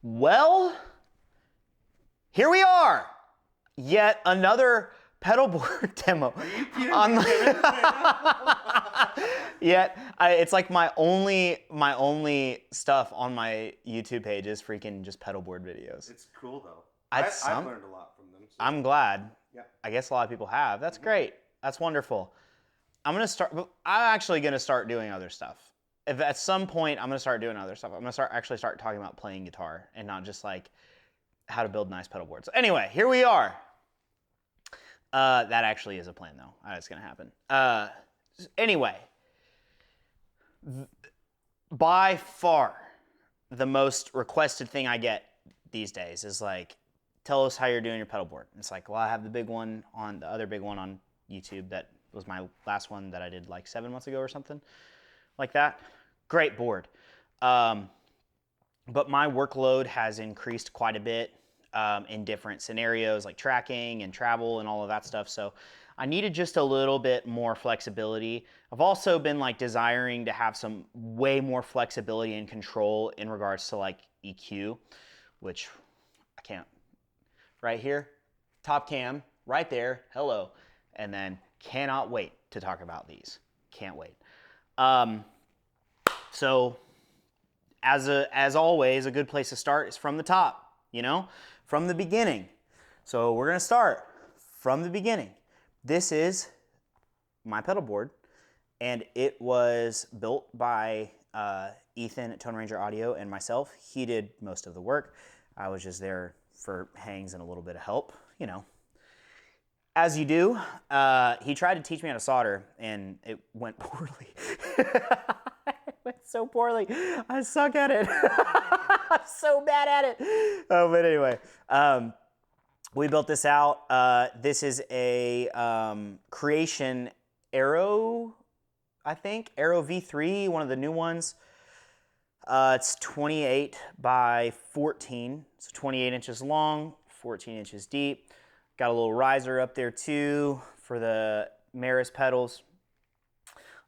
Well, here we are. Yet another pedalboard demo. On Yet it's like my only stuff on my YouTube page is freaking just pedalboard videos. It's cool though. I've learned a lot from them. So. I'm glad. Yeah. I guess a lot of people have. That's great. That's wonderful. I'm actually gonna start doing other stuff. If at some point I'm gonna start doing other stuff, I'm gonna actually start talking about playing guitar and not just like how to build nice pedal boards. Anyway, here we are. That actually is a plan though. It's gonna happen. Anyway, by far the most requested thing I get these days is like, tell us how you're doing your pedal board. It's like, well, I have the other big one on YouTube that was my last one that I did like 7 months ago or something like that. Great board. But my workload has increased quite a bit in different scenarios like tracking and travel and all of that stuff. So I needed just a little bit more flexibility. I've also been like desiring to have some way more flexibility and control in regards to like EQ, which I can't. Right here, top cam, right there, hello. And then cannot wait to talk about these. Can't wait. So as always, a good place to start is from the top, from the beginning. So we're gonna start from the beginning. This is my pedal board, and it was built by Ethan at Tone Ranger Audio and myself. He did most of the work. I was just there for hangs and a little bit of help, As you do. He tried to teach me how to solder, and it went poorly. It went so poorly. I suck at it. I'm so bad at it. But anyway, we built this out. This is a Creation Aero, I think. Aero V3, one of the new ones. It's 28 by 14, so 28 inches long, 14 inches deep. Got a little riser up there too for the Meris pedals.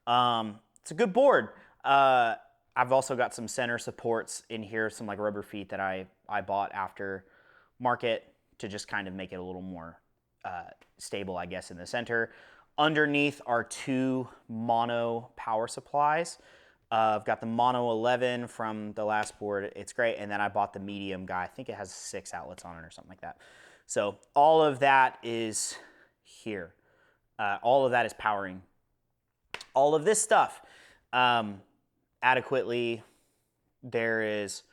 It's a good board. I've also got some center supports in here, some like rubber feet that I bought after market to just kind of make it a little more stable, I guess, in the center. Underneath are 2 mono power supplies. I've got the mono 11 from the last board. It's great. And then I bought the medium guy. I think it has 6 outlets on it or something like that. So all of that is here. All of that is powering all of this stuff adequately. There is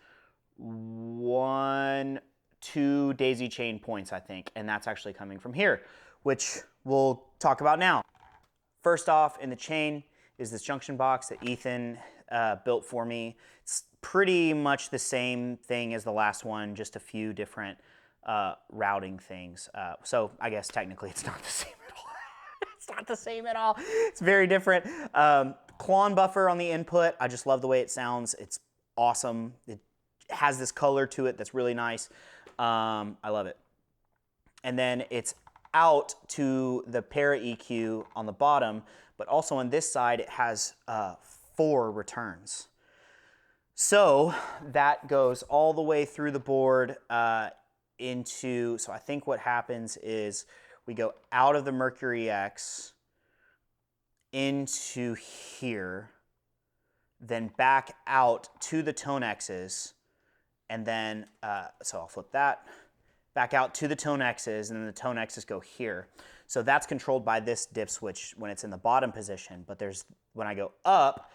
1, 2 daisy chain points, I think, and that's actually coming from here, which we'll talk about now. First off in the chain is this junction box that Ethan built for me. It's pretty much the same thing as the last one, just a few different routing things. So I guess technically it's not the same at all. It's not the same at all. It's very different. Clone buffer on the input. I just love the way it sounds. It's awesome. It has this color to it that's really nice. I love it. And then it's out to the ParaEQ on the bottom, but also on this side it has 4 returns. So that goes all the way through the board so I think what happens is we go out of the MercuryX into here, then back out to the Tonexes, and then, so I'll flip that, back out to the Tonexes, and then the Tonexes go here. So that's controlled by this dip switch when it's in the bottom position, but when I go up,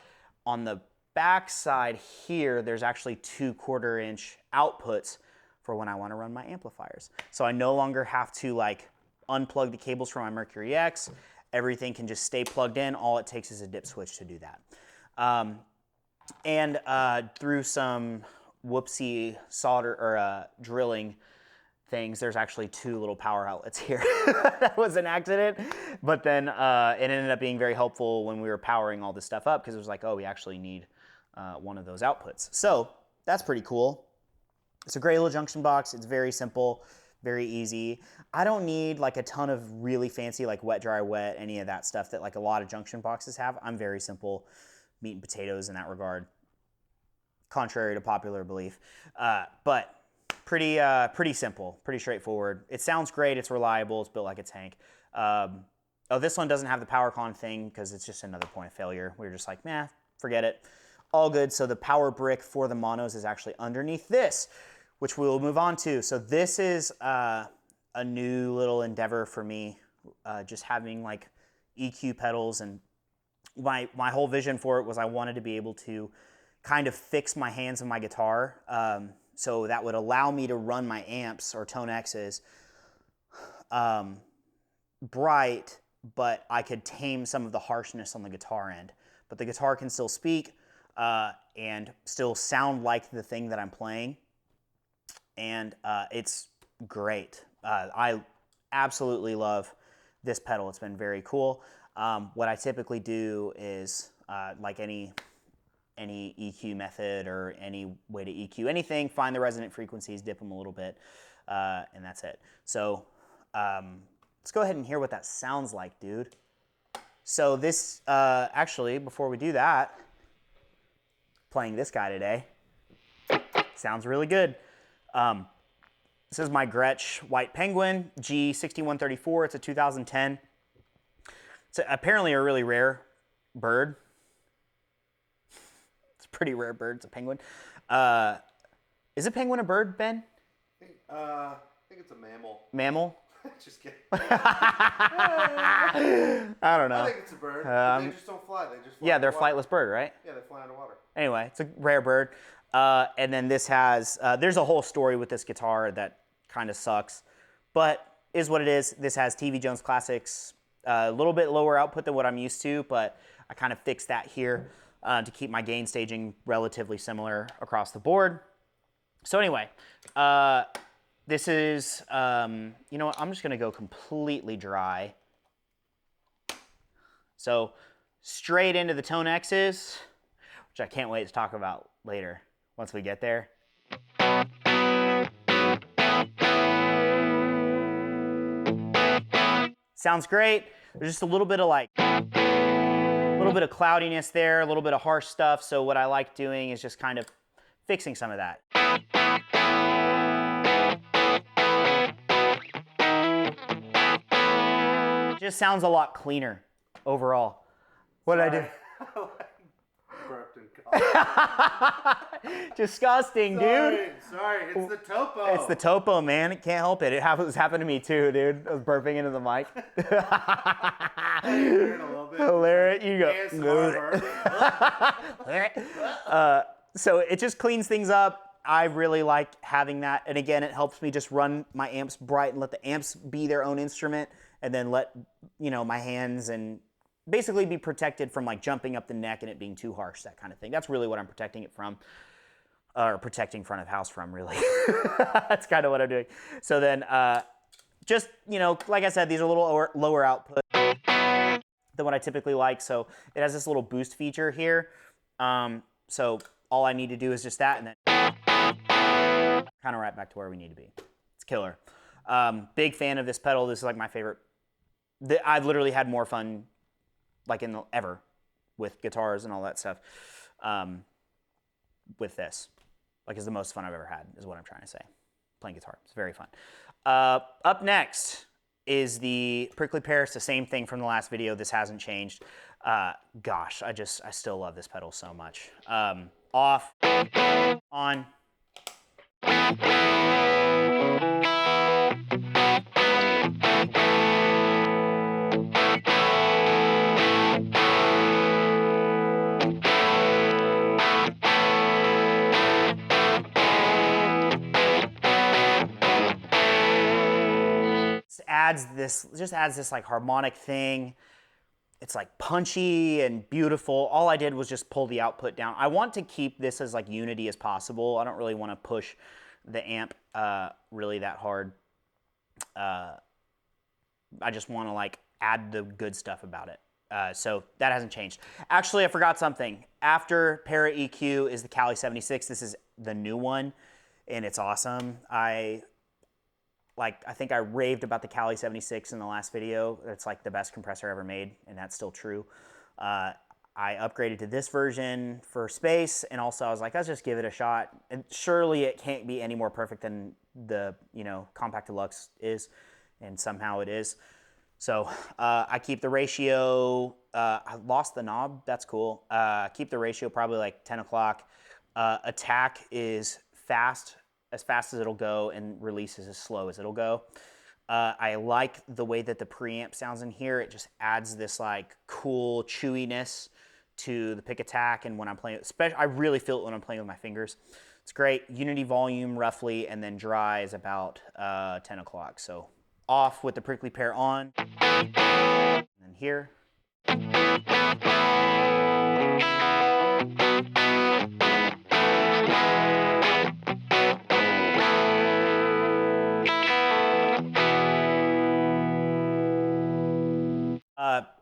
on the back side here, there's actually 2 1/4-inch outputs for when I want to run my amplifiers. So I no longer have to like unplug the cables from my MercuryX. Everything can just stay plugged in. All it takes is a dip switch to do that. Through some whoopsie solder or drilling things, there's actually 2 little power outlets here. That was an accident, but then it ended up being very helpful when we were powering all this stuff up, because it was like, oh, we actually need one of those outputs. So that's pretty cool. It's a great little junction box. It's very simple, very easy. I don't need like a ton of really fancy like wet, dry, wet, any of that stuff that like a lot of junction boxes have. I'm very simple, meat and potatoes in that regard, contrary to popular belief. But pretty simple, pretty straightforward. It sounds great. It's reliable. It's built like a tank. Oh, this one doesn't have the power con thing because it's just another point of failure. We were just like, nah, forget it. All good. So the power brick for the monos is actually underneath this, which we will move on to. So this is a new little endeavor for me, just having like EQ pedals, and my whole vision for it was I wanted to be able to kind of fix my hands and my guitar, so that would allow me to run my amps or Tonexes bright, but I could tame some of the harshness on the guitar end. But the guitar can still speak and still sound like the thing that I'm playing, and it's great. I absolutely love this pedal. It's been very cool. What I typically do is, like any EQ method or any way to EQ anything, find the resonant frequencies, dip them a little bit, and that's it. So let's go ahead and hear what that sounds like, dude. So this, actually, before we do that, playing this guy today, sounds really good. This is my Gretsch White Penguin G6134. It's a 2010. It's apparently a really rare bird. It's a pretty rare bird. It's a penguin. Is a penguin a bird, Ben? I think it's a mammal. Mammal? Just kidding. I don't know. I think it's a bird. They just don't fly. They just fly. Yeah, they're a underwater. flightless bird, right? Yeah, they fly underwater. Anyway, it's a rare bird. And then this has, there's a whole story with this guitar that kind of sucks, but is what it is. This has TV Jones Classics, a little bit lower output than what I'm used to, but I kind of fixed that here to keep my gain staging relatively similar across the board. So anyway, this is, you know what, I'm just gonna go completely dry. So straight into the Tonexes, which I can't wait to talk about later once we get there. Sounds great. There's just a little bit of cloudiness there, a little bit of harsh stuff. So what I like doing is just kind of fixing some of that. It just sounds a lot cleaner overall. What did I do? Disgusting, dude. Sorry, it's the topo. It's the topo, man. It can't help it. It happened to me too, dude. I was burping into the mic. Hilarious. You go. So it just cleans things up. I really like having that. And again, it helps me just run my amps bright and let the amps be their own instrument, and then let, you know, my hands and basically be protected from like jumping up the neck and it being too harsh, that kind of thing. That's really what I'm protecting it from, or protecting front of house from, really. That's kind of what I'm doing. So then just, you know, like I said, these are a little lower output than what I typically like. So it has this little boost feature here. So all I need to do is just that, and then kind of right back to where we need to be. It's killer. Big fan of this pedal. This is like my favorite. I've literally had more fun like ever with guitars and all that stuff with this. Like, it's the most fun I've ever had, is what I'm trying to say. Playing guitar, it's very fun. Up next is the Prickly Pear. It's the same thing from the last video. This hasn't changed. Gosh, I still love this pedal so much. Off, on. Just adds this like harmonic thing. It's like punchy and beautiful. All I did was just pull the output down. I want to keep this as like unity as possible. I don't really want to push the amp really that hard. I just want to like add the good stuff about it. So that hasn't changed. Actually, I forgot something. After ParaEQ is the Kali 76. This is the new one, and it's awesome. I think I raved about the Kali 76 in the last video. It's like the best compressor ever made, and that's still true. I upgraded to this version for space, and also I was like, let's just give it a shot. And surely it can't be any more perfect than the, you know, Compact Deluxe is, and somehow it is. So I keep the ratio, I lost the knob, that's cool. Keep the ratio probably like 10 o'clock. Attack is fast as it'll go, and release is as slow as it'll go. I like the way that the preamp sounds in here. It just adds this like cool chewiness to the pick attack, and when I'm playing, especially, I really feel it when I'm playing with my fingers. It's great. Unity volume roughly, and then dry is about 10 o'clock. So off with the prickly pear on, and then here.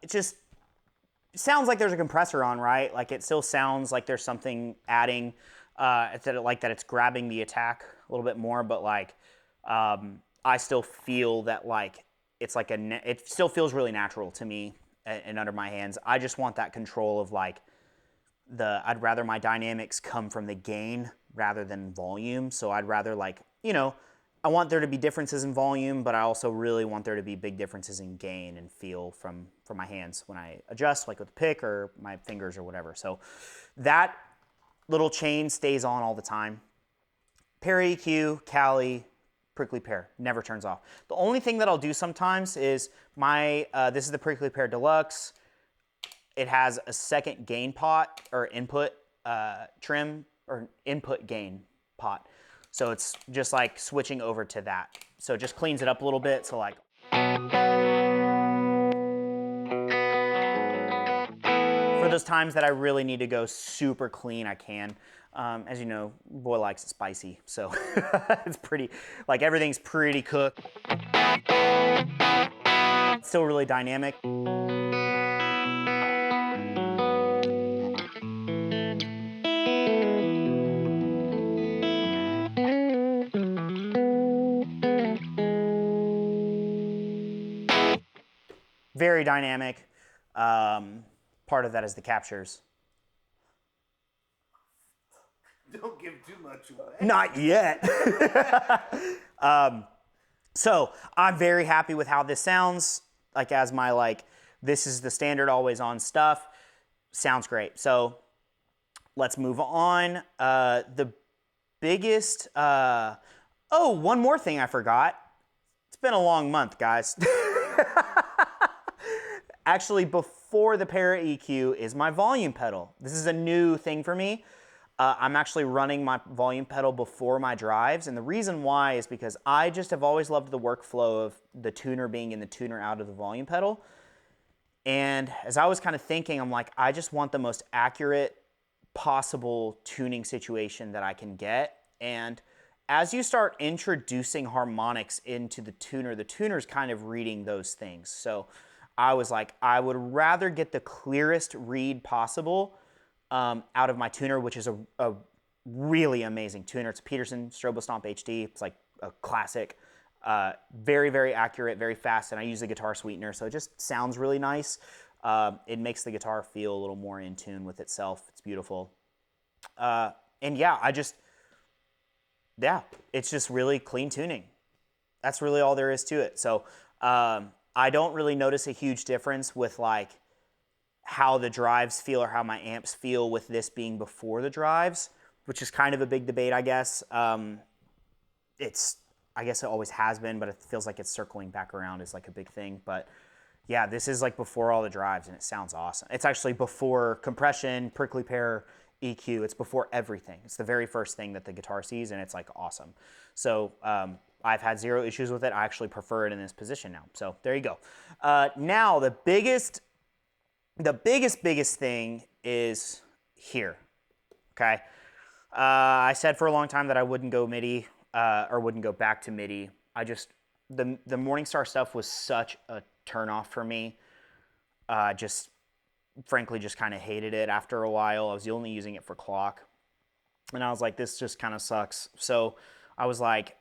It just sounds like there's a compressor on, right? Like it still sounds like there's something adding, like that it's grabbing the attack a little bit more, but like I still feel that like it's like it still feels really natural to me and under my hands. I just want that control of like I'd rather my dynamics come from the gain rather than volume. So I'd rather like, you know, I want there to be differences in volume, but I also really want there to be big differences in gain and feel from my hands when I adjust, like with the pick or my fingers or whatever. So that little chain stays on all the time. ParaEQ, Cali, prickly pear, never turns off. The only thing that I'll do sometimes is this is the prickly pear Deluxe. It has a second gain pot or input trim or input gain pot. So it's just like switching over to that. So it just cleans it up a little bit. So like. For those times that I really need to go super clean, I can. As you know, boy likes it spicy. So it's pretty, like everything's pretty cooked. Still really dynamic. Very dynamic. Part of that is the captures. Don't give too much away. Not yet. So I'm very happy with how this sounds. Like as my like, this is the standard always on stuff. Sounds great. So let's move on. The biggest, one more thing I forgot. It's been a long month, guys. Actually, before the ParaEQ is my volume pedal. This is a new thing for me. I'm actually running my volume pedal before my drives, and the reason why is because I just have always loved the workflow of the tuner being in the tuner out of the volume pedal. And as I was kind of thinking, I'm like, I just want the most accurate possible tuning situation that I can get. And as you start introducing harmonics into the tuner's kind of reading those things. So I was like, I would rather get the clearest read possible out of my tuner, which is a really amazing tuner. It's a Peterson StroboStomp HD. It's like a classic. Very, very accurate, very fast, and I use the guitar sweetener, so it just sounds really nice. It makes the guitar feel a little more in tune with itself. It's beautiful. And yeah, it's just really clean tuning. That's really all there is to it. So I don't really notice a huge difference with like how the drives feel or how my amps feel with this being before the drives, which is kind of a big debate, I guess. I guess it always has been, but it feels like it's circling back around is like a big thing. But yeah, this is like before all the drives, and it sounds awesome. It's actually before compression, prickly pear, EQ. It's before everything. It's the very first thing that the guitar sees, and it's like awesome. So I've had zero issues with it. I actually prefer it in this position now. So there you go. Now the biggest thing is here. Okay. I said for a long time that I wouldn't go MIDI or wouldn't go back to MIDI. The Morningstar stuff was such a turnoff for me. Frankly, just kind of hated it after a while. I was only using it for clock. And I was like, this just kind of sucks. So I was like,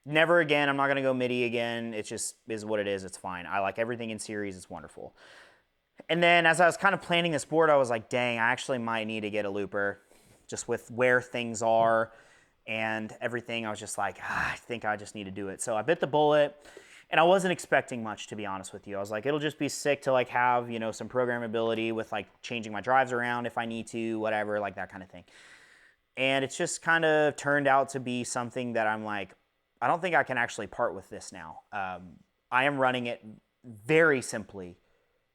never again. I'm not going to go MIDI again. It just is what it is. It's fine. I like everything in series. It's wonderful. And then as I was kind of planning this board, I was like, dang, I actually might need to get a looper just with where things are and everything. I was just like, I think I just need to do it. So I bit the bullet, and I wasn't expecting much, to be honest with you. I was like, it'll just be sick to like have, you know, some programmability with like changing my drives around if I need to, whatever, like that kind of thing. And it's just kind of turned out to be something that I'm like, I don't think I can actually part with this now. I am running it very simply,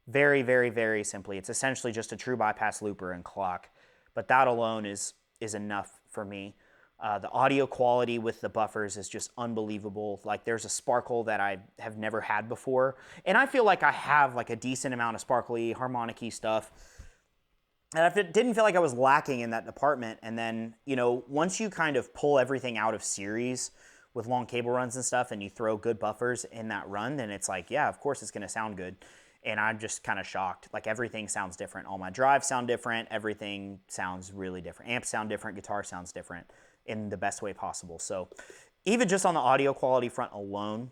very, very, very simply. It's essentially just a true bypass looper and clock, but that alone is enough for me. The audio quality with the buffers is just unbelievable. Like there's a sparkle that I have never had before, and I feel like I have like a decent amount of sparkly, harmonic-y stuff. And I didn't feel like I was lacking in that department. And then, you know, once you kind of pull everything out of series with long cable runs and stuff, and you throw good buffers in that run, then it's like, yeah, of course it's going to sound good. And I'm just kind of shocked. Like everything sounds different. All my drives sound different. Everything sounds really different. Amps sound different. Guitar sounds different in the best way possible. So even just on the audio quality front alone,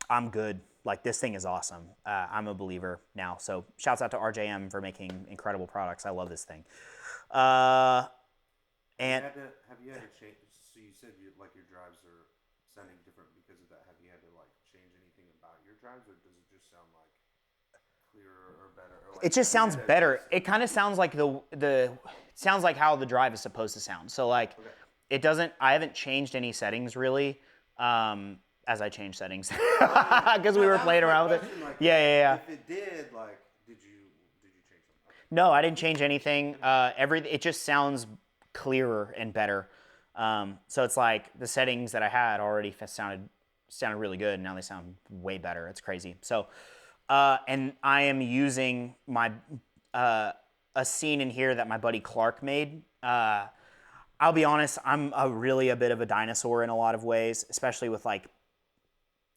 I'm good. Like this thing is awesome. I'm a believer now. So shouts out to RJM for making incredible products. I love this thing. And have you had to change? So you said like your drives are sounding different because of that. Have you had to like change anything about your drives, or does it just sound like clearer or better? Or like, it just sounds better. It kind of sounds like sounds like how the drive is supposed to sound. So like, okay. It doesn't. I haven't changed any settings really. As I changed settings because we were playing around with it. Like, yeah. If it did, like, did you change something? No, I didn't change anything. It just sounds clearer and better. So it's like the settings that I had already sounded really good, and now they sound way better. It's crazy. So, and I am using my a scene in here that my buddy Clark made. I'll be honest, I'm really a bit of a dinosaur in a lot of ways, especially with like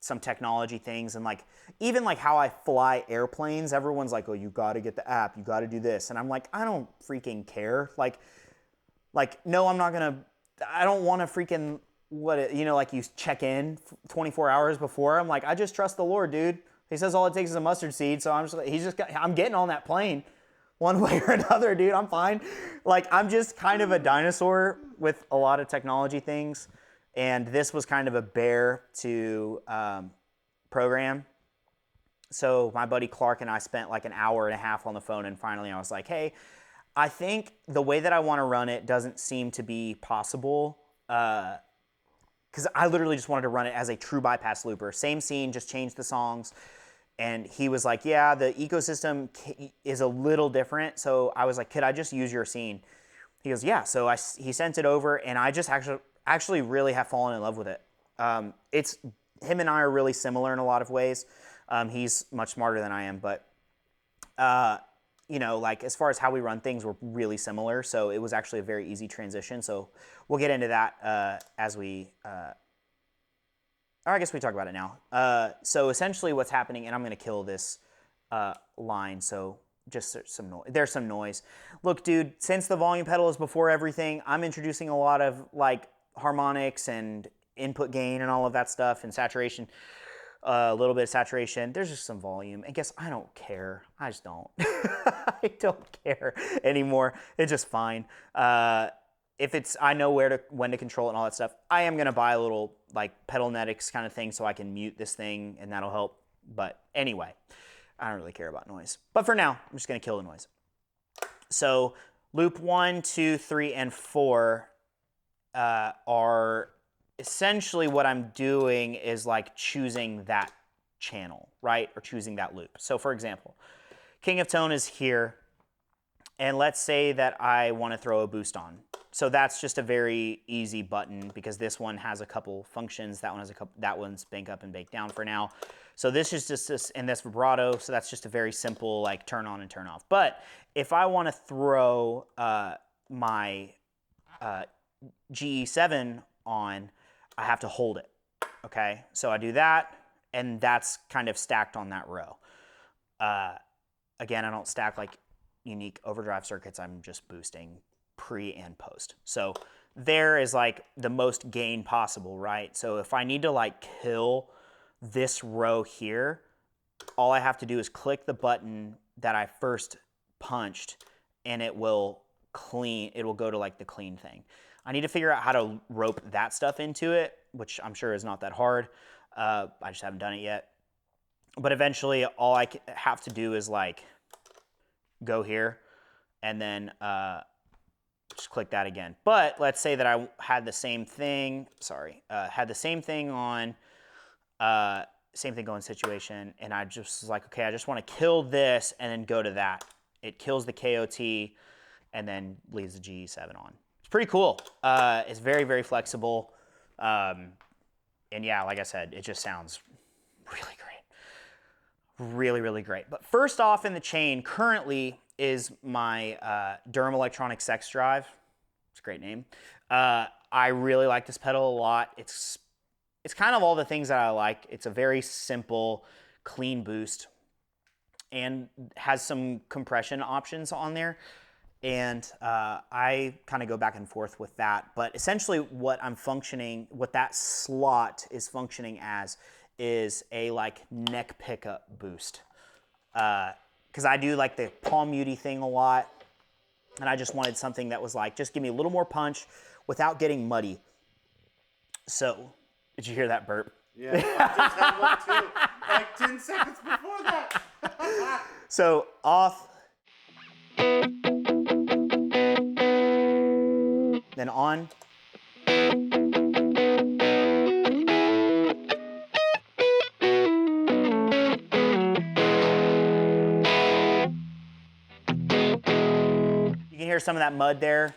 some technology things, and like even like how I fly airplanes. Everyone's like, oh, you got to get the app, you got to do this, and I'm like, I don't freaking care. Like no, I'm not gonna. I don't want to freaking like you check in 24 hours before. I'm like, I just trust the Lord, dude. He says all it takes is a mustard seed, so I'm getting on that plane one way or another, dude. I'm fine. Like I'm just kind of a dinosaur with a lot of technology things. And this was kind of a bear to program. So my buddy Clark and I spent like an hour and a half on the phone, and finally I was like, hey, I think the way that I want to run it doesn't seem to be possible, because I literally just wanted to run it as a true bypass looper. Same scene, just change the songs. And he was like, yeah, the ecosystem is a little different. So I was like, could I just use your scene? He goes, yeah. So he sent it over, and I just actually really have fallen in love with it. It's him and I are really similar in a lot of ways. He's much smarter than I am, but you know, like as far as how we run things, we're really similar. So it was actually a very easy transition. So we'll get into that as we, or I guess we talk about it now. So essentially what's happening, and I'm going to kill this line. So just some noise. There's some noise. Look, dude, since the volume pedal is before everything, I'm introducing a lot of like harmonics and input gain and all of that stuff, and saturation, a little bit of saturation. There's just some volume. And guess I don't care. I just don't. I don't care anymore. It's just fine. If it's, I know when to control it and all that stuff. I am gonna buy a little like Pedalnetics kind of thing so I can mute this thing, and that'll help. But anyway, I don't really care about noise. But for now, I'm just gonna kill the noise. So loop 1, 2, 3, and 4 are essentially what I'm doing is like choosing that channel, right? Or choosing that loop. So for example, King of Tone is here, and let's say that I want to throw a boost on. So that's just a very easy button because this one has a couple functions. That one has a couple. That one's bank up and bank down for now. So this is just this, and this vibrato. So that's just a very simple like turn on and turn off. But if I want to throw my GE7 on, I have to hold it. Okay, so I do that, and that's kind of stacked on that row. Again, I don't stack like unique overdrive circuits. I'm just boosting pre and post. So there is like the most gain possible, right? So if I need to like kill this row here, all I have to do is click the button that I first punched, and it will go to like the clean thing. I need to figure out how to rope that stuff into it, which I'm sure is not that hard. I just haven't done it yet. But eventually all I have to do is like go here and then just click that again. But let's say that I had the same thing, had the same thing on, same thing going situation, and I just was like, okay, I just want to kill this and then go to that. It kills the KOT and then leaves the GE7 on. It's pretty cool. It's very, very flexible. And yeah, like I said, it just sounds really great. Really, really great. But first off in the chain currently is my Durham Electronic Sexdrive. It's a great name. I really like this pedal a lot. It's kind of all the things that I like. It's a very simple, clean boost and has some compression options on there. And I kind of go back and forth with that. But essentially what that slot is functioning as is a like neck pickup boost. Because I do like the palm muty thing a lot. And I just wanted something that was like, just give me a little more punch without getting muddy. So, did you hear that burp? Yeah, I just had one too, like 10 seconds before that. So, off. Then on. You can hear some of that mud there.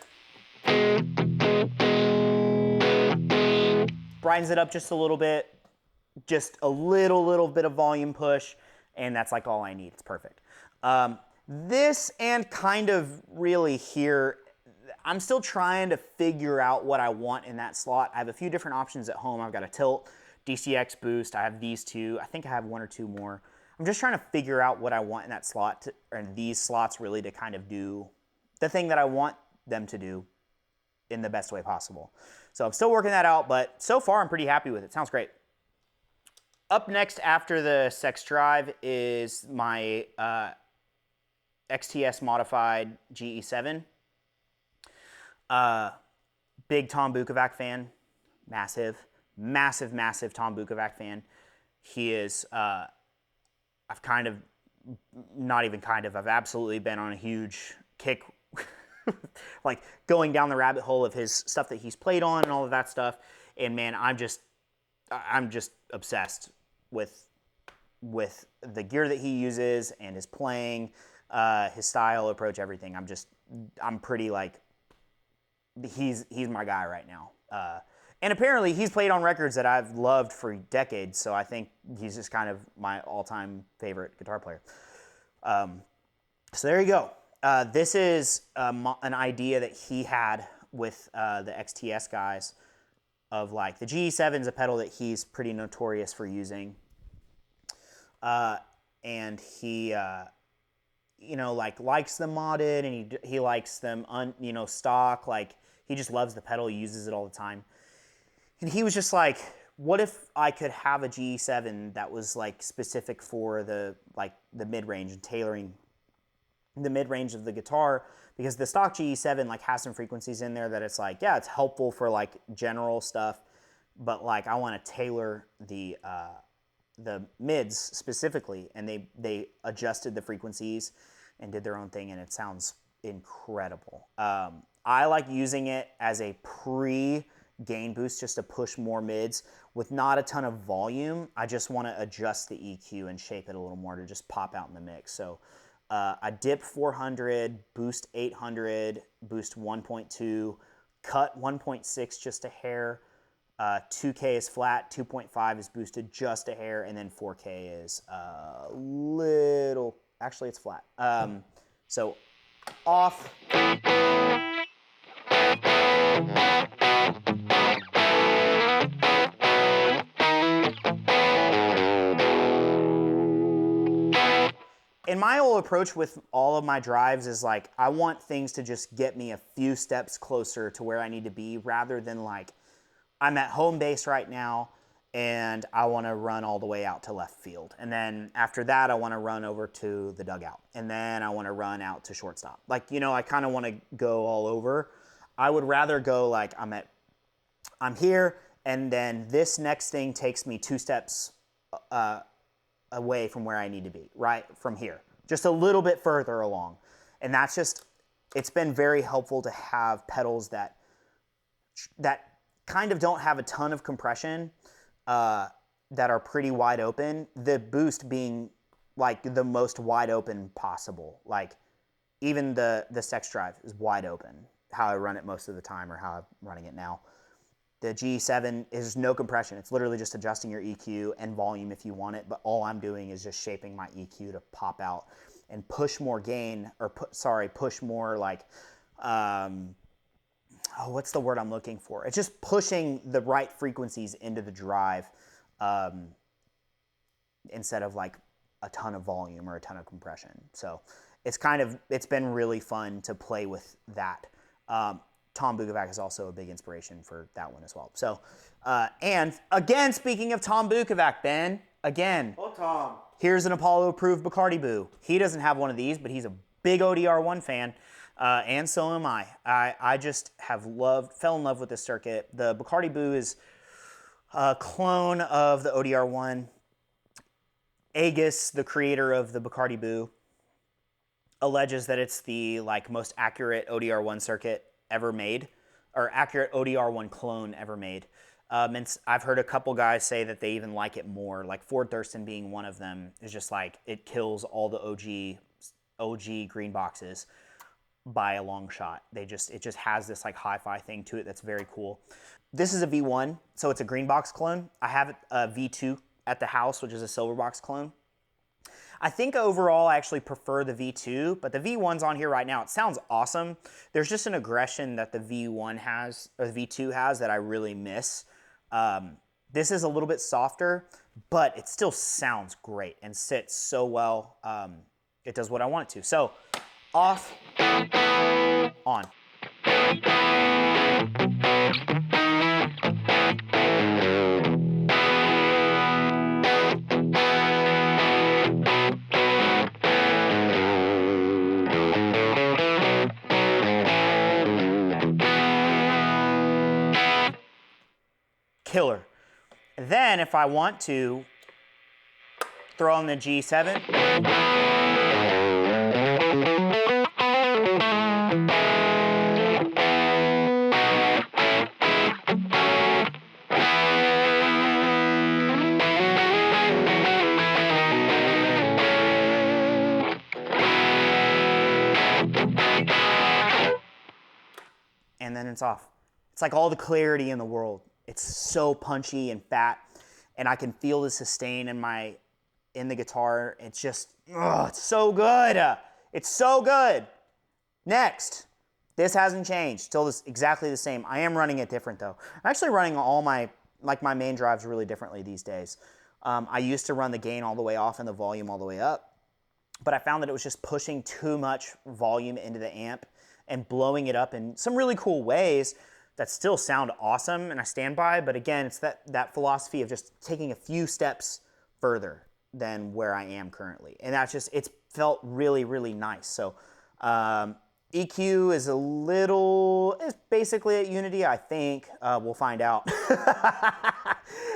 Brightens it up just a little bit. Just a little bit of volume push, and that's like all I need. It's perfect. This and kind of really here, I'm still trying to figure out what I want in that slot. I have a few different options at home. I've got a tilt, DCX boost. I have these two. I think I have one or two more. I'm just trying to figure out what I want in that slot, and these slots really to kind of do the thing that I want them to do in the best way possible. So I'm still working that out, but so far I'm pretty happy with it. Sounds great. Up next after the Sexdrive is my XTS modified GE7. Big Tom Bukovac fan. Massive Tom Bukovac fan. He is, I've absolutely been on a huge kick, like going down the rabbit hole of his stuff that he's played on and all of that stuff. And man, I'm just obsessed with the gear that he uses and his playing, his style, approach, everything. I'm pretty like, he's my guy right now. And apparently he's played on records that I've loved for decades, so I think he's just kind of my all-time favorite guitar player. So there you go. This is an idea that he had with the XTS guys of like, the GE7 is a pedal that he's pretty notorious for using. And he, like likes them modded, and he likes them, stock. Like, he just loves the pedal. He uses it all the time. And he was just like, what if I could have a GE7 that was like specific for the mid-range and tailoring the mid-range of the guitar, because the stock GE7 like has some frequencies in there that it's like, yeah, it's helpful for like general stuff, but like I want to tailor the mids specifically, and they adjusted the frequencies and did their own thing, and it sounds incredible. I like using it as a pre-gain boost just to push more mids with not a ton of volume. I just want to adjust the EQ and shape it a little more to just pop out in the mix. So I dip 400, boost 800, boost 1.2, cut 1.6 just a hair. 2K is flat, 2.5 is boosted just a hair, and then 4K is a little, actually it's flat. So off. And my whole approach with all of my drives is like, I want things to just get me a few steps closer to where I need to be, rather than like, I'm at home base right now and I want to run all the way out to left field. And then after that, I want to run over to the dugout. And then I want to run out to shortstop. Like, you know, I kind of want to go all over. I would rather go like I'm here, and then this next thing takes me 2 steps away from where I need to be, right from here. Just a little bit further along. And that's just, it's been very helpful to have pedals that kind of don't have a ton of compression, that are pretty wide open. The boost being like the most wide open possible. Like even the Sexdrive is wide open, how I run it most of the time or how I'm running it now. The G7 is no compression. It's literally just adjusting your EQ and volume if you want it, but all I'm doing is just shaping my EQ to pop out and push more gain, or push more like, what's the word I'm looking for? It's just pushing the right frequencies into the drive, instead of like a ton of volume or a ton of compression. So it's been really fun to play with that. Tom Bukovac is also a big inspiration for that one as well. So, and again, speaking of Tom Bukovac, Ben, again. Oh, Tom. Here's an Apollo-approved Buckartie Boo. He doesn't have one of these, but he's a big ODR1 fan. And so am I. I just fell in love with this circuit. The Buckartie Boo is a clone of the ODR1. Agus, the creator of the Buckartie Boo, alleges that it's the most accurate ODR1 circuit ever made, or accurate ODR1 clone ever made. And I've heard a couple guys say that they even like it more, like Ford Thurston being one of them, is just like, it kills all the OG green boxes by a long shot. It just has this like hi-fi thing to it that's very cool. This is a V1, so it's a green box clone. I have a V2 at the house, which is a silver box clone. I think overall I actually prefer the V2, but the V1's on here right now. It sounds awesome. There's just an aggression that the V1 has, or the V2 has, that I really miss. This is a little bit softer, but it still sounds great and sits so well. It does what I want it to. So, off, on. Killer. Then if I want to throw on the G7, and then it's off. It's like all the clarity in the world. It's so punchy and fat, and I can feel the sustain in the guitar. It's just, it's so good. It's so good. Next, this hasn't changed. Still exactly the same. I am running it different though. I'm actually running all my main drives really differently these days. I used to run the gain all the way off and the volume all the way up, but I found that it was just pushing too much volume into the amp and blowing it up in some really cool ways that still sound awesome, and I stand by, but again, it's that philosophy of just taking a few steps further than where I am currently. And it's felt really, really nice. So EQ is basically at unity, I think. We'll find out.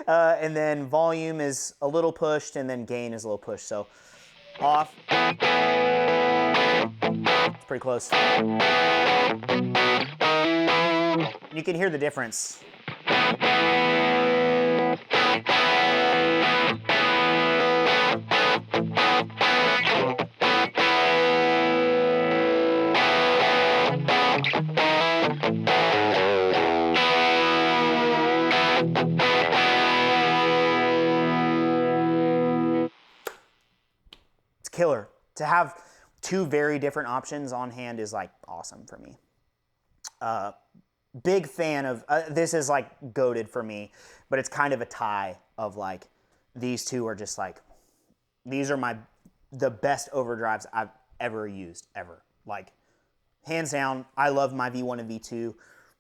And then volume is a little pushed, and then gain is a little pushed. So off. It's pretty close. You can hear the difference. It's killer. To have two very different options on hand is like awesome for me. Big fan of, this is like goated for me, but it's kind of a tie of like, these two are just like, these are the best overdrives I've ever used, ever. Like, hands down, I love my V1 and V2.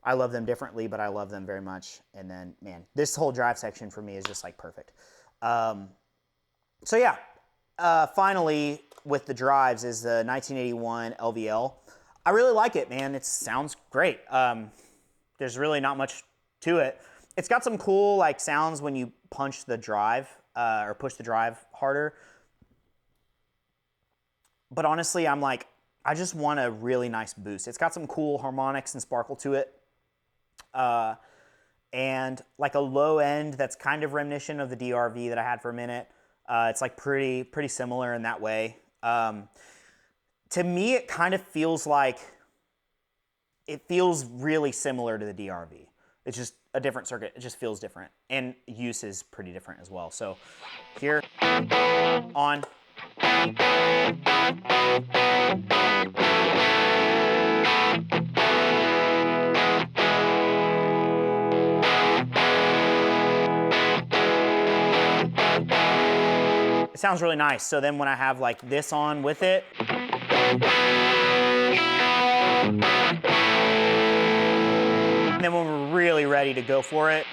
I love them differently, but I love them very much. And then, man, this whole drive section for me is just like perfect. So yeah, finally with the drives is the 1981 LVL. I really like it, man. It sounds great. There's really not much to it. It's got some cool like sounds when you punch the drive or push the drive harder. But honestly, I'm like, I just want a really nice boost. It's got some cool harmonics and sparkle to it. And like a low end that's kind of reminiscent of the DRV that I had for a minute. It's like pretty similar in that way. To me, it kind of feels like, it feels really similar to the DRV. It's just a different circuit. It just feels different. And use is pretty different as well. So here, on. It sounds really nice. So then when I have like this on with it, and then when we're really ready to go for it,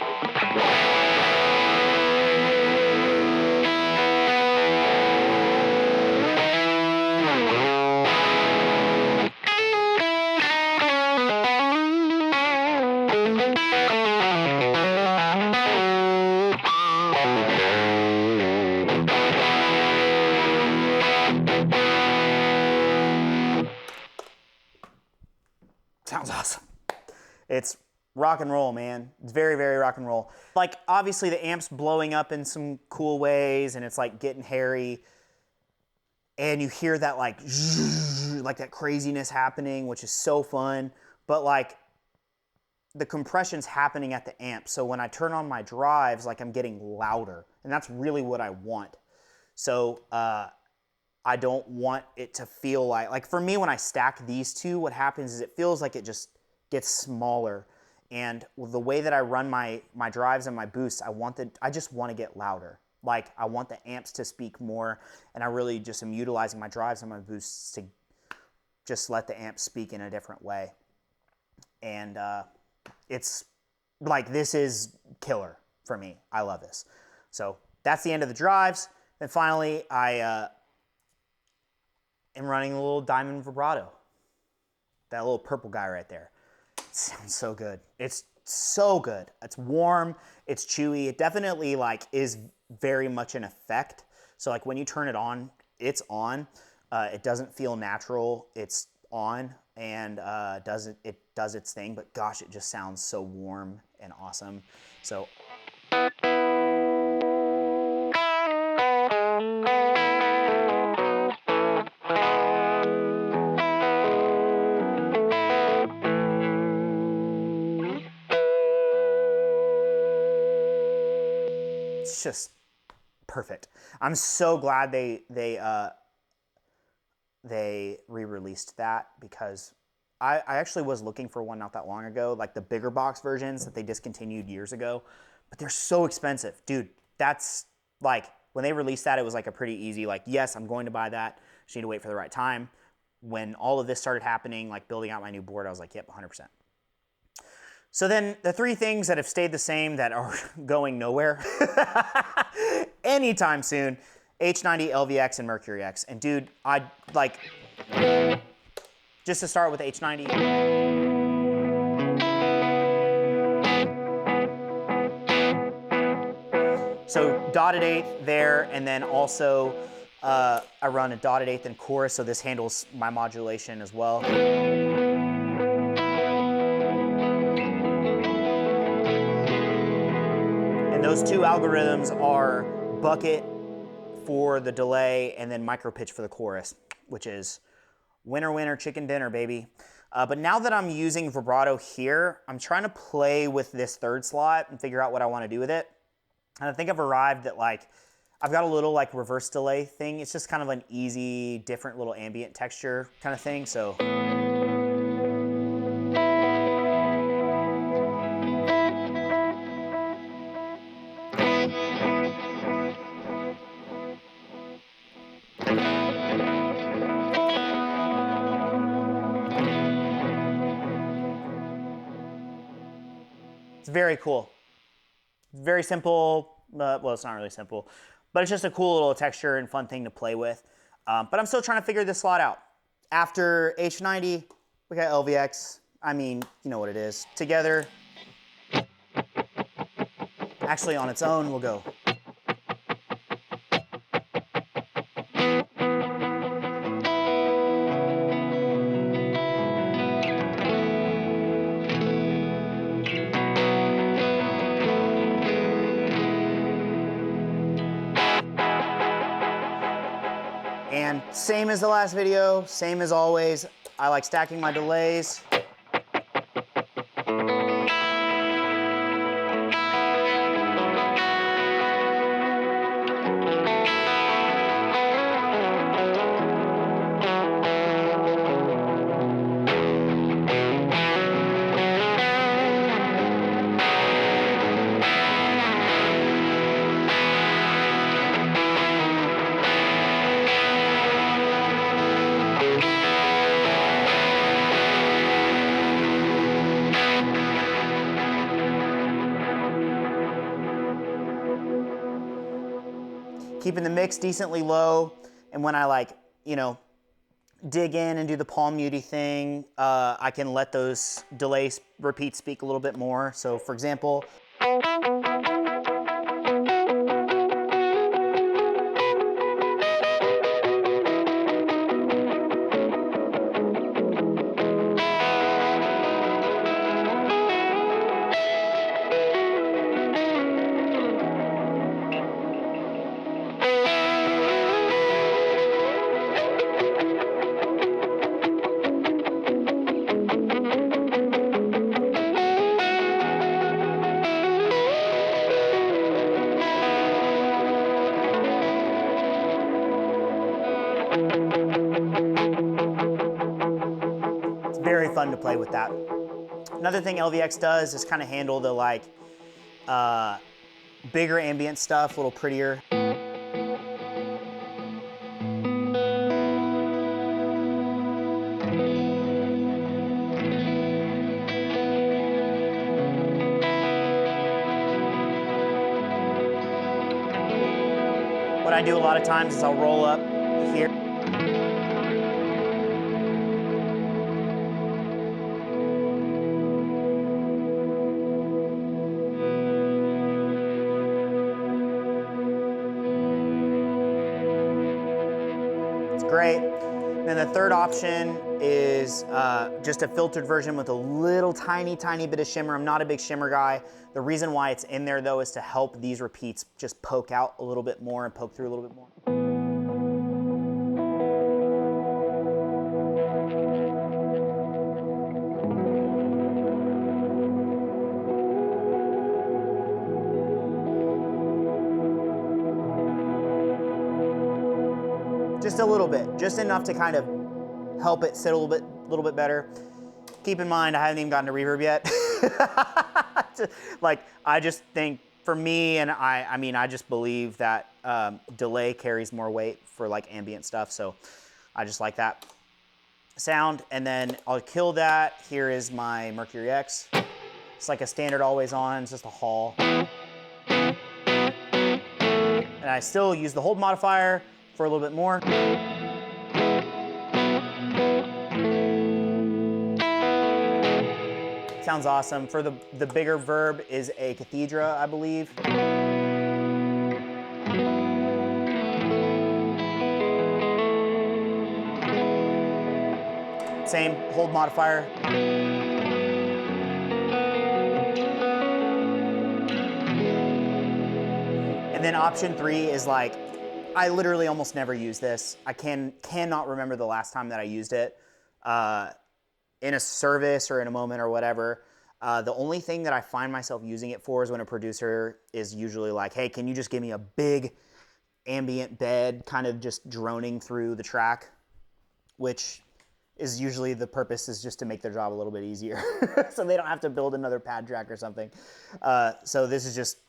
sounds awesome. It's rock and roll, man. It's very rock and roll. Like, obviously the amp's blowing up in some cool ways and it's like getting hairy. And you hear that like that craziness happening, which is so fun. But like the compression's happening at the amp. So when I turn on my drives, like I'm getting louder. And that's really what I want. So I don't want it to feel like for me, when I stack these two, what happens is it feels like it just gets smaller. And the way that I run my drives and my boosts, I just want to get louder. Like I want the amps to speak more, and I really just am utilizing my drives and my boosts to just let the amp speak in a different way. And it's like, this is killer for me. I love this. So that's the end of the drives. And finally, I am running a little diamond vibrato. That little purple guy right there. It sounds so good. It's so good. It's warm, it's chewy. It definitely like is very much an effect. So like when you turn it on, it's on. It doesn't feel natural. It's on, and it does its thing, but gosh, it just sounds so warm and awesome. So it's just perfect. I'm so glad they re-released that, because I actually was looking for one not that long ago, like the bigger box versions that they discontinued years ago, but they're so expensive. Dude, that's like, when they released that, it was like a pretty easy, like, yes, I'm going to buy that. Just need to wait for the right time. When all of this started happening, like building out my new board, I was like, yep, 100%. So then the three things that have stayed the same that are going nowhere anytime soon: H90, LVX, and MercuryX. And dude, I like, just to start with H90. So dotted eighth there, and then also I run a dotted eighth in chorus, so this handles my modulation as well. And those two algorithms are bucket for the delay and then micro pitch for the chorus, which is winner, winner, chicken dinner, baby. But now that I'm using vibrato here, I'm trying to play with this third slot and figure out what I want to do with it. And I think I've arrived at like, I've got a little like reverse delay thing. It's just kind of an easy, different little ambient texture kind of thing. So. It's very cool. Very simple. Well, it's not really simple, but it's just a cool little texture and fun thing to play with. But I'm still trying to figure this slot out. After H90, we got LVX. I mean, you know what it is. Together, actually on its own, we'll go. And same as the last video, same as always, I like stacking my delays. Keeping the mix decently low, and when I like, you know, dig in and do the palm muty thing, I can let those delay repeats speak a little bit more. So for example, very fun to play with that. Another thing LVX does is kind of handle the like bigger ambient stuff, a little prettier. What I do a lot of times is I'll roll up here. Great. Then the third option is just a filtered version with a little tiny bit of shimmer. I'm not a big shimmer guy. The reason why it's in there though is to help these repeats just poke out a little bit more and poke through a little bit more. Just a little bit, just enough to kind of help it sit a little bit better. Keep in mind, I haven't even gotten to reverb yet. Like, I just think, for me, and I mean, I just believe that delay carries more weight for like ambient stuff, so I just like that sound. And then I'll kill that. Here is my MercuryX. It's like a standard always on, it's just a hall. And I still use the hold modifier for a little bit more. Sounds awesome. For the bigger verb is a Cathedra, I believe. Same, hold modifier. And then option 3 is like, I literally almost never use this. I cannot remember the last time that I used it in a service or in a moment or whatever. The only thing that I find myself using it for is when a producer is usually like, hey, can you just give me a big ambient bed kind of just droning through the track, which is usually the purpose is just to make their job a little bit easier so they don't have to build another pad track or something. So this is just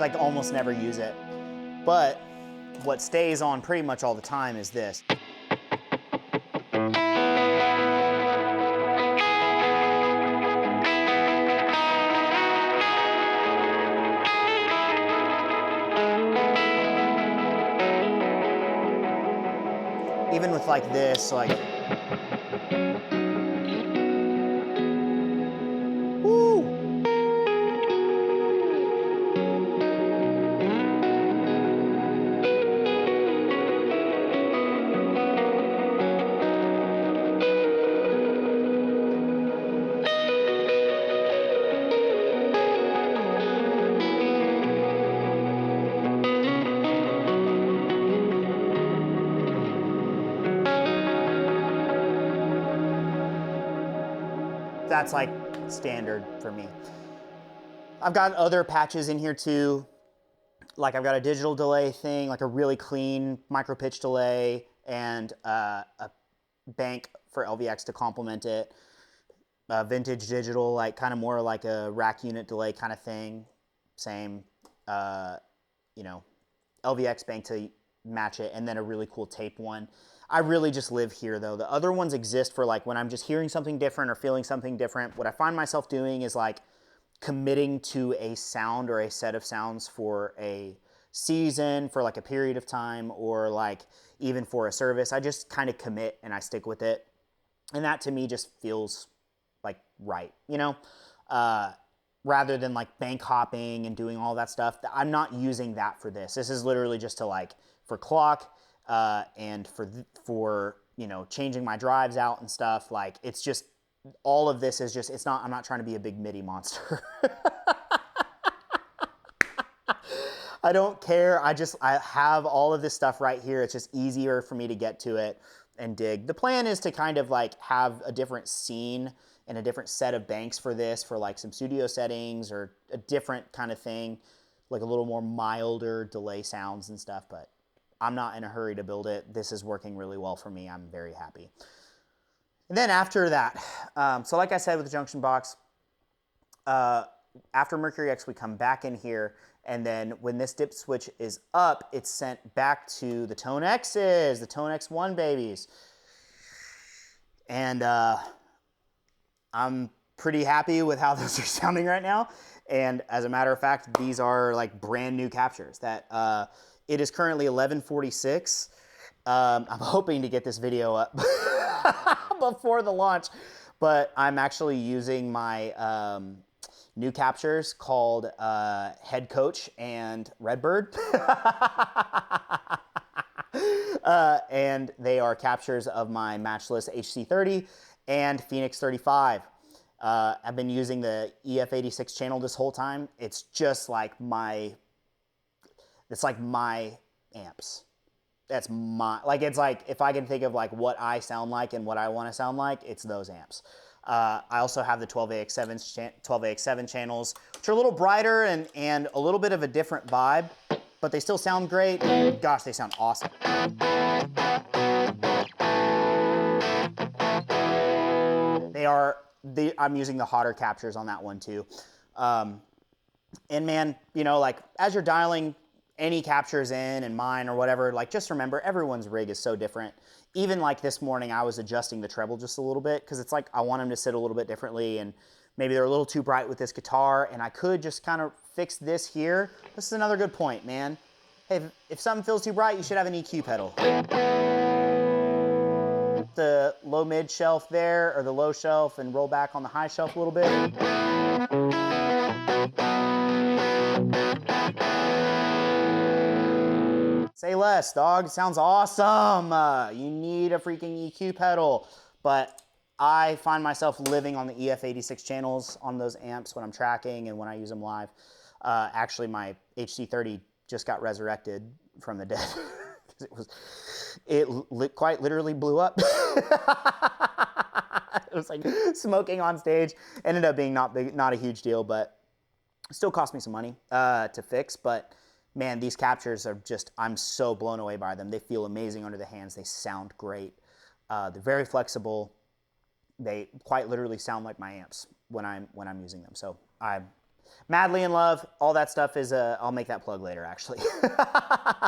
like almost never use it. But what stays on pretty much all the time is this. Even with like this, like, woo! That's like standard for me. I've got other patches in here too. Like I've got a digital delay thing, like a really clean micro pitch delay, and a bank for LVX to complement it. Vintage digital, like kind of more like a rack unit delay kind of thing. Same, you know, LVX bank to match it, and then a really cool tape one. I really just live here though. The other ones exist for like when I'm just hearing something different or feeling something different. What I find myself doing is like committing to a sound or a set of sounds for a season, for like a period of time, or like even for a service. I just kind of commit and I stick with it. And that to me just feels like right, you know? Rather than like bank hopping and doing all that stuff. I'm not using that for this. This is literally just to like, for clock, and for you know, changing my drives out and stuff. Like it's just, all of this is just, it's not, I'm not trying to be a big MIDI monster. I don't care. I have all of this stuff right here. It's just easier for me to get to it and dig. The plan is to kind of like have a different scene and a different set of banks for this, for like some studio settings or a different kind of thing, like a little more milder delay sounds and stuff, but I'm not in a hurry to build it. This is working really well for me. I'm very happy. And then after that, so like I said with the Junction box, after MercuryX, we come back in here, and then when this dip switch is up, it's sent back to the Tonexes, the Tonex 1 babies. And I'm pretty happy with how those are sounding right now. And as a matter of fact, these are like brand new captures that it is currently 11:46. I'm hoping to get this video up before the launch, but I'm actually using my new captures called Head Coach and Redbird. And they are captures of my matchless HC30 and Phoenix 35. I've been using the EF86 channel this whole time. It's just like it's like my amps. That's my, like, it's like, if I can think of like what I sound like and what I want to sound like, it's those amps. I also have the 12AX7 channels, which are a little brighter and a little bit of a different vibe, but they still sound great. Gosh, they sound awesome. I'm using the hotter captures on that one too. And man, you know, like as you're dialing any captures in and mine or whatever, like just remember everyone's rig is so different. Even like this morning, I was adjusting the treble just a little bit because it's like I want them to sit a little bit differently, and maybe they're a little too bright with this guitar, and I could just kind of fix this here. This is another good point, man. Hey, if something feels too bright, you should have an EQ pedal. The low mid shelf there, or the low shelf, and roll back on the high shelf a little bit. Say less, dog. Sounds awesome. You need a freaking EQ pedal. But I find myself living on the EF86 channels on those amps when I'm tracking and when I use them live. Actually, my HC30 just got resurrected from the dead. It quite literally blew up. It was like smoking on stage. Ended up being not a huge deal, but still cost me some money to fix. But man, these captures are just, I'm so blown away by them. They feel amazing under the hands. They sound great. They're very flexible. They quite literally sound like my amps when I'm using them. So I'm Madly in Love, all that stuff is, I'll make that plug later, actually.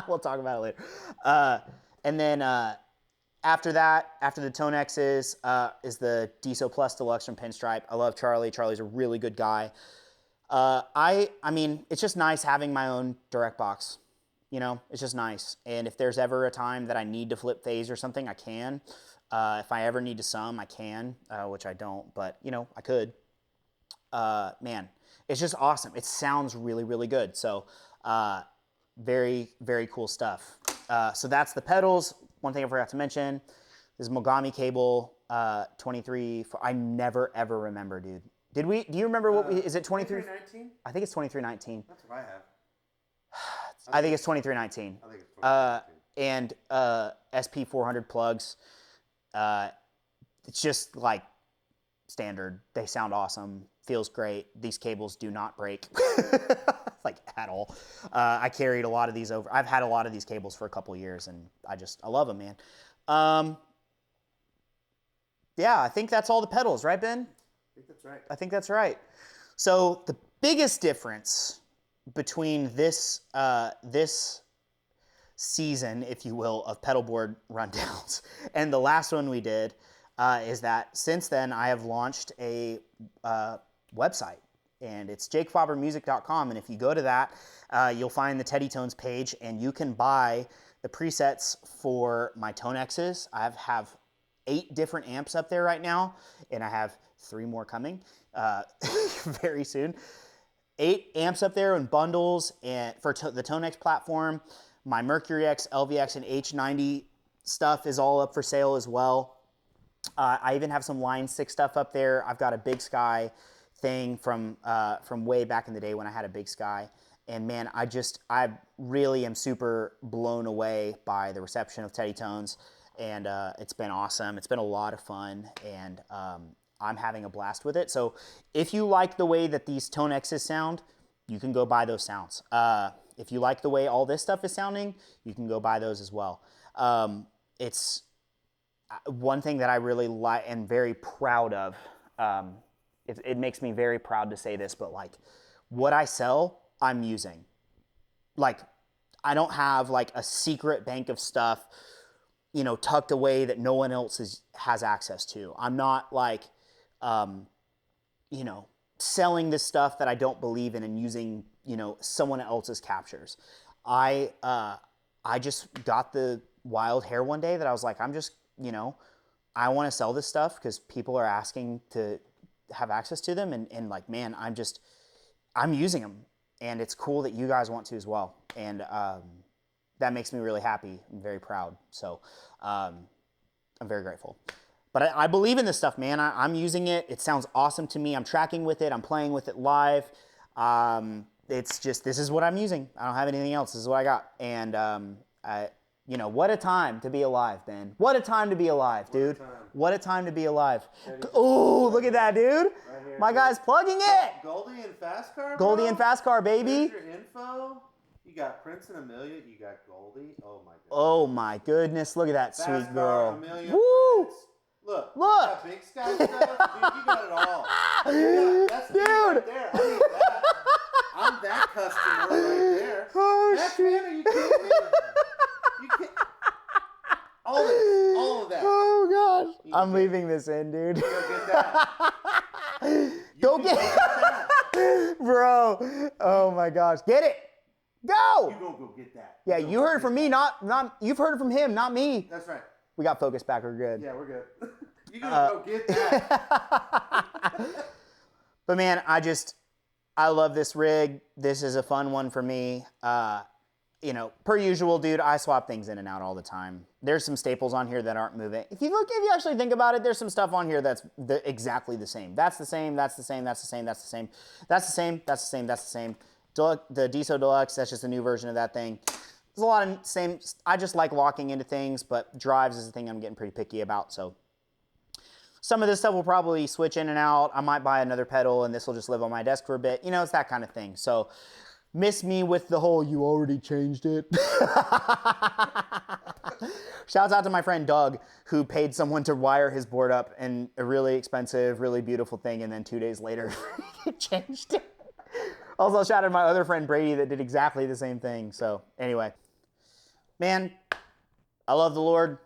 We'll talk about it later. And then after that, after the Tonexes, is the Diso Plus Deluxe from Pinstripe. I love Charlie. Charlie's a really good guy. I mean, it's just nice having my own direct box. You know, it's just nice. And if there's ever a time that I need to flip phase or something, I can. If I ever need to sum, I can, which I don't, but, you know, I could. Man, it's just awesome. It sounds really, really good. So very, very cool stuff. So that's the pedals. One thing I forgot to mention is Mogami cable 23. I never, ever remember, dude. Do you remember what is it 23? 2319? I think it's 2319. That's what I have. I think it's 2319. I think it's 2319. And SP 400 plugs. It's just like standard. They sound awesome. Feels great. These cables do not break, like at all. I carried a lot of these over. I've had a lot of these cables for a couple years, and I love them, man. Yeah, I think that's all the pedals, right, Ben? I think that's right. I think that's right. So the biggest difference between this season, if you will, of pedalboard rundowns and the last one we did is that since then I have launched a website, and it's jakefaubermusic.com, and if you go to that, you'll find the Teddy Tones page, and you can buy the presets for my Tonexes. I have 8 different amps up there right now, and I have 3 more coming very soon. 8 amps up there in bundles, and for the Tonex platform. My MercuryX, LVX, and H90 stuff is all up for sale as well. I even have some Line 6 stuff up there. I've got a Big Sky thing from way back in the day when I had a Big Sky. And man, I really am super blown away by the reception of Teddy Tones. And it's been awesome. It's been a lot of fun. And I'm having a blast with it. So if you like the way that these Tonexes sound, you can go buy those sounds. If you like the way all this stuff is sounding, you can go buy those as well. It's one thing that I really like and very proud of. It makes me very proud to say this, but like what I sell, I'm using. Like I don't have like a secret bank of stuff, you know, tucked away that no one else has access to. I'm not like, you know, selling this stuff that I don't believe in and using, you know, someone else's captures. I just got the wild hair one day that I was like, I'm just, you know, I want to sell this stuff because people are asking to have access to them, and like, man, I'm using them, and it's cool that you guys want to as well, and that makes me really happy and very proud. So I'm very grateful. But I believe in this stuff, man. I'm using it. It sounds awesome to me. I'm tracking with it. I'm playing with it live. It's just, this is what I'm using. I don't have anything else. This is what I got. And, you know, what a time to be alive, Ben. What a time to be alive, dude. What a time to be alive. Oh, look at that, dude. Right here, My guy's plugging it. Goldie and Fast Car, Goldie and Fast Car, baby. There's your info. You got Prince and Amelia. You got Goldie. Oh, my goodness. Oh, my goodness. Look at that Fast sweet Car, girl. Amelia, Woo. Prince. Look. You Look. got Big Sky stuff. Dude, you got it all. That's me right there. I need that. I'm that customer right there. Oh, That's shit. man, are you kidding me? You can't. All of that. Oh, gosh. I'm leaving this in, dude. Go get that. Go get it. Bro. Oh, my gosh. Get it. Go. You go get that. Yeah, you heard it from me, not you've heard it from him, not me. That's right. We got focus back. We're good. Yeah, we're good. You gotta go get that. But man, I love this rig. This is a fun one for me. You know, per usual, dude, I swap things in and out all the time. There's some staples on here that aren't moving. If you actually think about it, there's some stuff on here that's exactly the same. That's the same, that's the same, that's the same, that's the same, that's the same, that's the same, that's the same. The Diso Deluxe, that's just a new version of that thing. There's a lot of same, I just like locking into things, but drives is the thing I'm getting pretty picky about, so. Some of this stuff will probably switch in and out. I might buy another pedal and this will just live on my desk for a bit. You know, it's that kind of thing. So miss me with the whole, you already changed it. Shouts out to my friend Doug, who paid someone to wire his board up in a really expensive, really beautiful thing, and then 2 days later, he changed it. Also, shout out to my other friend Brady that did exactly the same thing. So anyway, man, I love the Lord.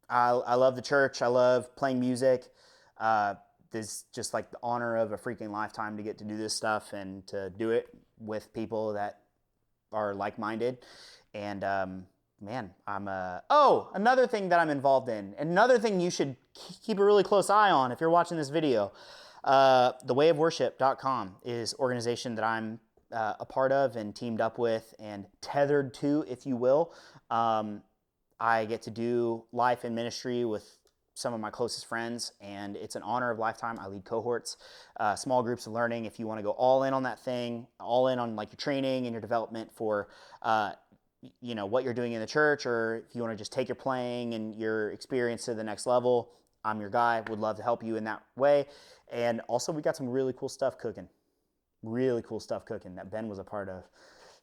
I love the church. I love playing music. This is just like the honor of a freaking lifetime to get to do this stuff and to do it with people that are like-minded. And man, another thing that I'm involved in, another thing you should keep a really close eye on if you're watching this video. thewayofworship.com is an organization that I'm a part of and teamed up with and tethered to, if you will. I get to do life in ministry with some of my closest friends, and it's an honor of lifetime. I lead cohorts, small groups of learning. If you want to go all in on that thing, all in on like your training and your development for, what you're doing in the church, or if you want to just take your playing and your experience to the next level, I'm your guy. Would love to help you in that way. And also, we got some really cool stuff cooking. Really cool stuff cooking that Ben was a part of.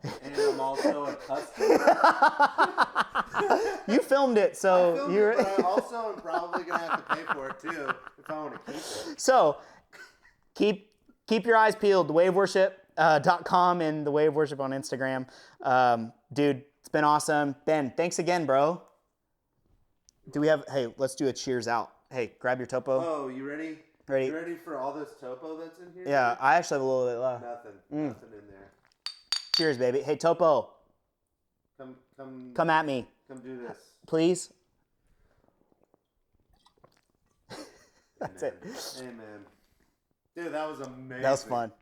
And I'm also a customer. You filmed it, so but I also am probably gonna have to pay for it too if I want to keep it. So keep your eyes peeled. thewayofworship.com and The Way of Worship on Instagram. Dude, it's been awesome. Ben, thanks again, bro. Let's do a cheers out. Hey, grab your topo. Oh, you ready? Ready? You ready for all this topo that's in here? Yeah, I actually have a little bit left. Nothing in there. Cheers, baby. Hey, Topo. Come at me. Come do this. Please. That's it. Amen. Dude, that was amazing. That was fun.